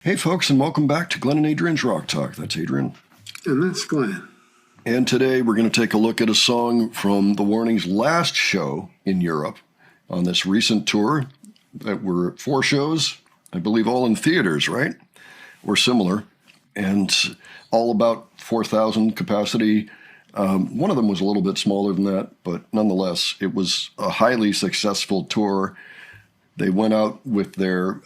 Hey folks, and welcome back to Glenn and Adrian's Rock Talk. That's Adrian. And that's Glenn. And today we're going to take a look at a song from The Warning's last show in Europe on this recent tour. That were 4 shows, I believe all in theaters, right? Or similar. And all about 4,000 capacity. One of them was a little bit smaller than that, but nonetheless, it was a highly successful tour. They went out with their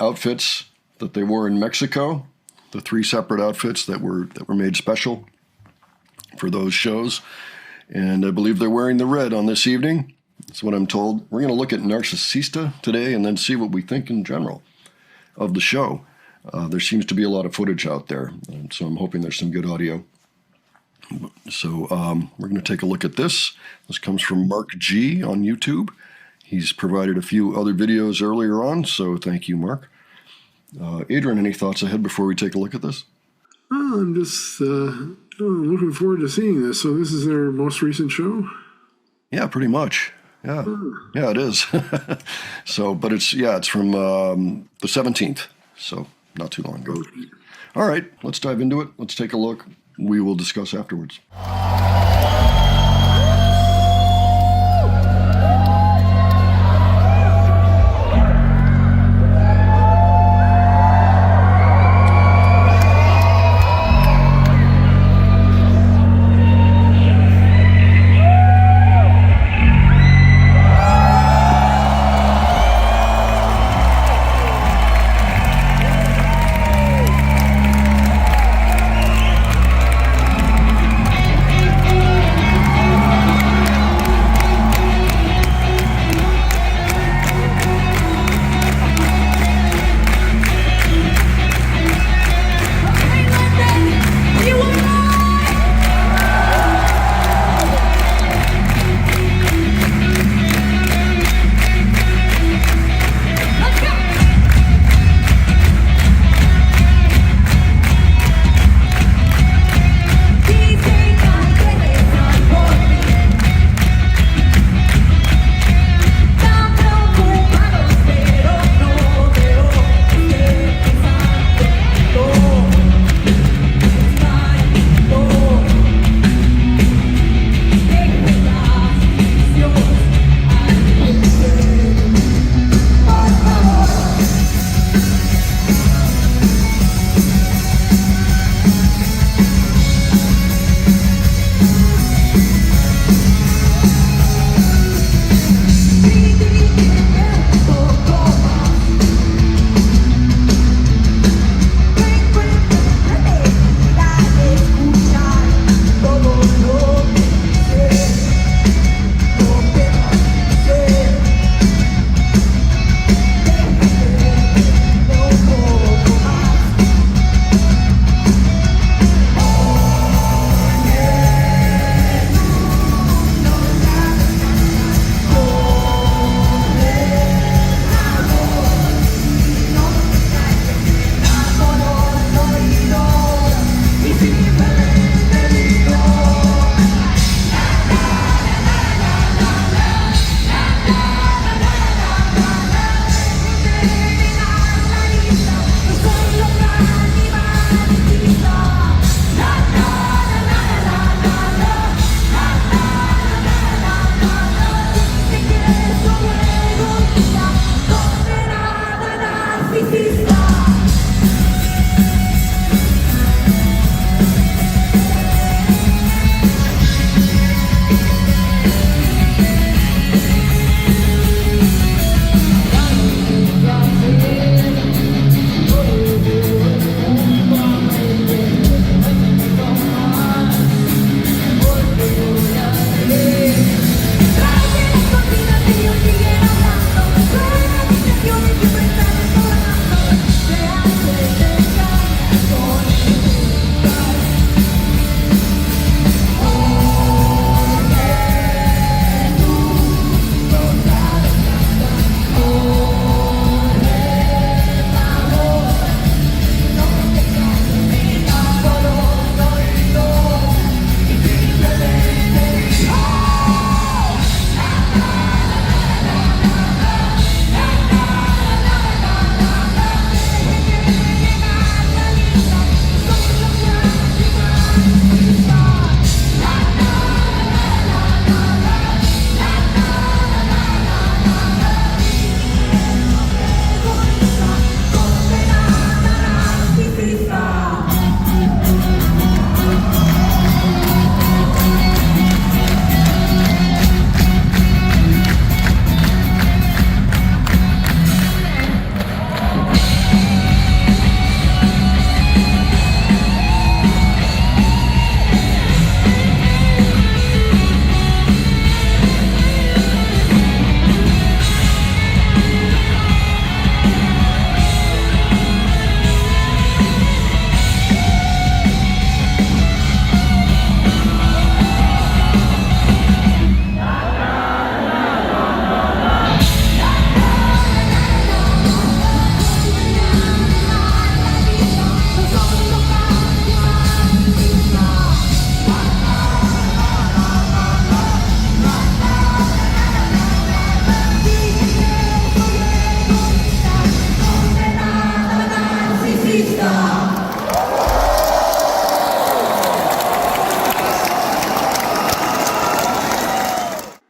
outfits that they wore in Mexico, the 3 separate outfits that were made special for those shows. And I believe they're wearing the red on this evening. That's what I'm told. We're going to look at Narcissista today and then see what we think in general of the show. There seems to be a lot of footage out there, and so I'm hoping there's some good audio. So we're going to take a look at this. This comes from Mark G on YouTube. He's provided a few other videos earlier on, so thank you, Mark. Adrian, any thoughts ahead before we take a look at this? I'm just looking forward to seeing this. So this is their most recent show? Yeah, pretty much. Yeah, yeah, it is. So, but it's from the 17th, so not too long ago. Okay. All right, let's dive into it. Let's take a look. We will discuss afterwards.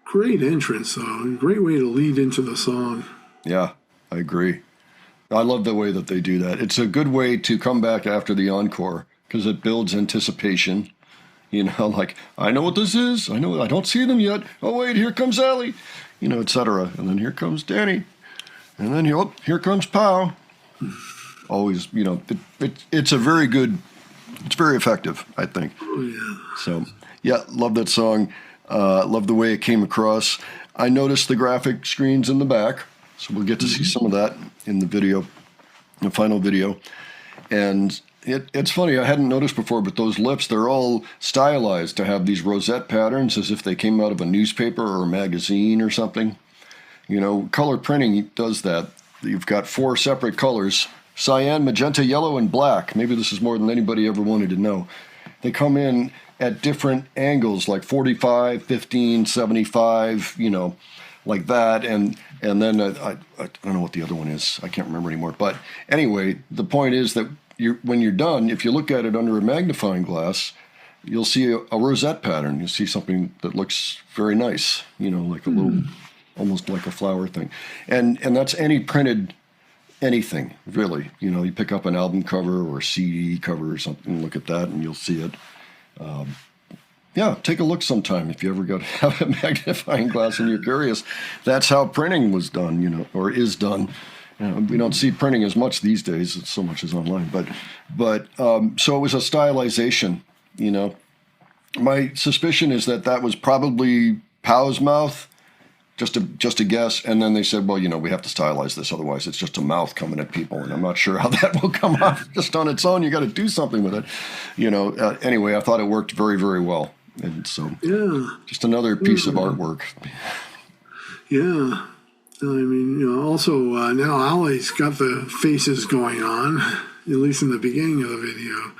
Great entrance, though. Great way to lead into the song. Yeah, I agree. I love the way that they do that. It's a good way to come back after the encore because it builds anticipation. You know, like, I know what this is. I know I don't see them yet. Oh, wait, here comes Allie. You know, etc. And then here comes Danny. And then here comes Pow. Always, you know, it's a very good, it's very effective, I think. Oh, yeah. So, yeah, love that song. Love the way it came across. I noticed the graphic screens in the back, so we'll get to see some of that in the video, the final video. And it's funny, I hadn't noticed before, but those lips, they're all stylized to have these rosette patterns as if they came out of a newspaper or a magazine or something. You know, color printing does that. You've got 4 separate colors: cyan, magenta, yellow, and black. Maybe this is more than anybody ever wanted to know. They come in at different angles, like 45, 15, 75, you know, like that. And then I don't know what the other one is. I can't remember anymore. But anyway, the point is that when you're done, if you look at it under a magnifying glass, you'll see a rosette pattern. You'll see something that looks very nice, you know, like a little, almost like a flower thing. And that's any printed anything, really. You know, you pick up an album cover or CD cover or something, look at that, and you'll see it. Yeah, take a look sometime if you ever got to have a magnifying glass and you're curious. That's how printing was done, you know, or is done. You know, we don't see printing as much these days. It's so much is online. But so it was a stylization, you know. My suspicion is that was probably Pow's mouth, just a guess. And then they said, well, you know, we have to stylize this, otherwise it's just a mouth coming at people, and I'm not sure how that will come off just on its own. You got to do something with it, you know. Anyway, I thought it worked very, very well, and so just another piece of artwork. Yeah, I mean, you know, also now Allie's got the faces going on, at least in the beginning of the video,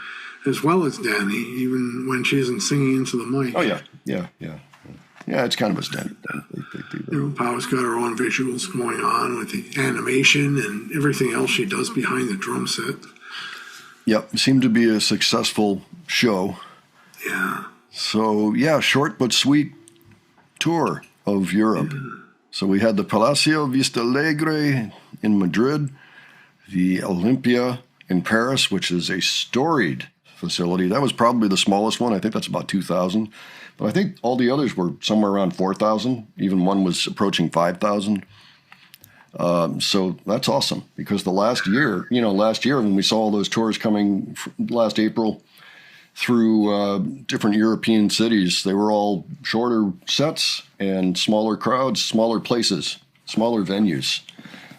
as well as Danny, even when she isn't singing into the mic. Oh yeah. Yeah, it's kind of a standard thing. They do that. You know, Pow's got her own visuals going on with the animation and everything else she does behind the drum set. Yep, it seemed to be a successful show. Yeah. So, yeah, short but sweet tour of Europe. Yeah. So we had the Palacio Vista Alegre in Madrid, the Olympia in Paris, which is a storied facility. That was probably the smallest one. I think that's about 2,000. But I think all the others were somewhere around 4,000. Even one was approaching 5,000. So that's awesome, because last year when we saw all those tours coming last April through different European cities, they were all shorter sets and smaller crowds, smaller places, smaller venues,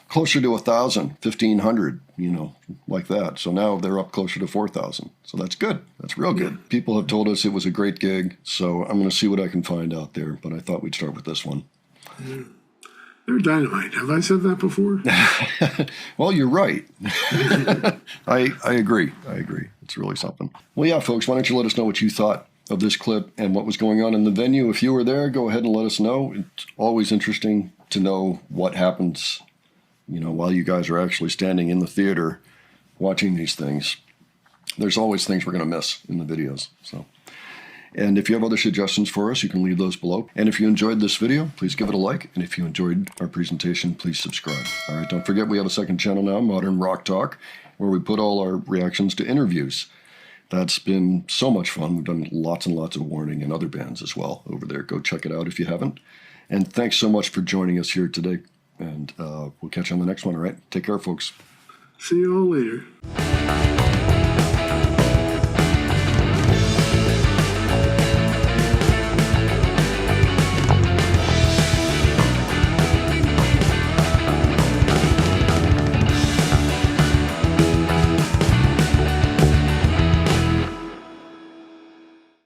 closer to 1,000, 1,500, you know, like that. So now they're up closer to 4,000. So that's good. That's real good. People have told us it was a great gig, so I'm going to see what I can find out there. But I thought we'd start with this one. They're dynamite. Have I said that before? Well, you're right. I agree. It's really something. Well, yeah, folks, why don't you let us know what you thought of this clip and what was going on in the venue. If you were there, go ahead and let us know. It's always interesting to know what happens, you know, while you guys are actually standing in the theater watching these things. There's always things we're going to miss in the videos. So, and if you have other suggestions for us, you can leave those below. And if you enjoyed this video, please give it a like. And if you enjoyed our presentation, please subscribe. All right, don't forget we have a second channel now, Modern Rock Talk, where we put all our reactions to interviews. That's been so much fun. We've done lots and lots of Warning and other bands as well over there. Go check it out if you haven't. And thanks so much for joining us here today. And we'll catch you on the next one, all right? Take care, folks. See you all later.